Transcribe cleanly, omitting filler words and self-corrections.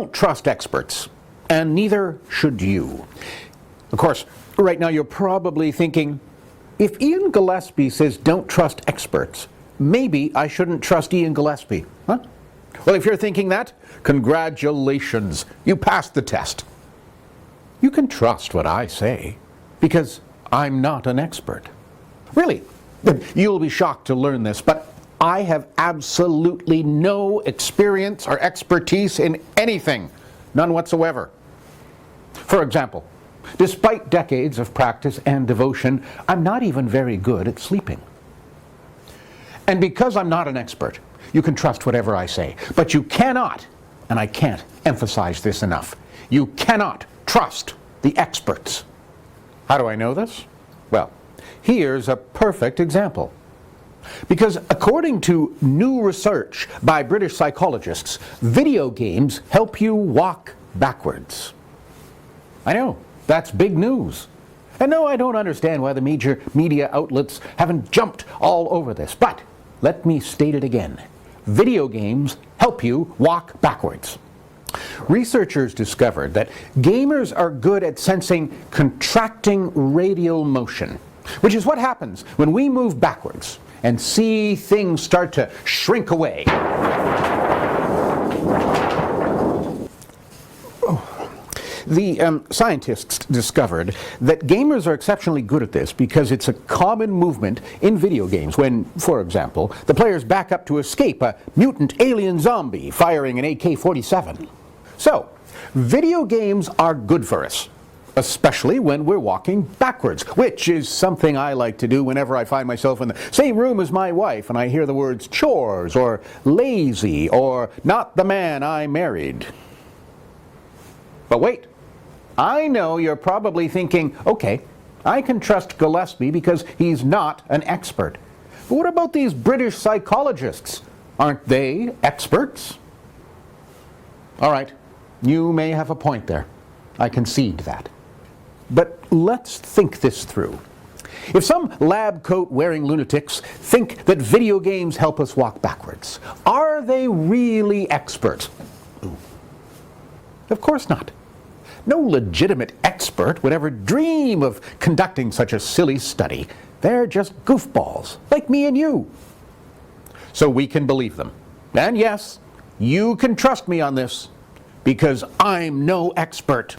don't trust experts, and neither should you. Of course, right now you're probably thinking, if Ian Gillespie says don't trust experts, maybe I shouldn't trust Ian Gillespie, huh? Well, if you're thinking that, congratulations, you passed the test. You can trust what I say, because I'm not an expert. Really, you'll be shocked to learn this, but I have absolutely no experience or expertise in anything, none whatsoever. For example, despite decades of practice and devotion, I'm not even very good at sleeping. And because I'm not an expert, you can trust whatever I say. But you cannot, and I can't emphasize this enough, you cannot trust the experts. How do I know this? Well, here's a perfect example. Because according to new research by British psychologists, video games help you walk backwards. I know, that's big news. And no, I don't understand why the major media outlets haven't jumped all over this, but let me state it again. Video games help you walk backwards. Researchers discovered that gamers are good at sensing contracting radial motion, which is what happens when we move backwards and see things start to shrink away. The scientists discovered that gamers are exceptionally good at this because it's a common movement in video games when, for example, the players back up to escape a mutant alien zombie firing an AK-47. So, video games are good for us, especially when we're walking backwards, which is something I like to do whenever I find myself in the same room as my wife and I hear the words chores or lazy or not the man I married. But wait. I know you're probably thinking, okay, I can trust Gillespie because he's not an expert. But what about these British psychologists? Aren't they experts? All right, you may have a point there. I concede that. But let's think this through. If some lab coat wearing lunatics think that video games help us walk backwards, are they really experts? Of course not. No legitimate expert would ever dream of conducting such a silly study. They're just goofballs, like me and you. So we can believe them. And yes, you can trust me on this, because I'm no expert.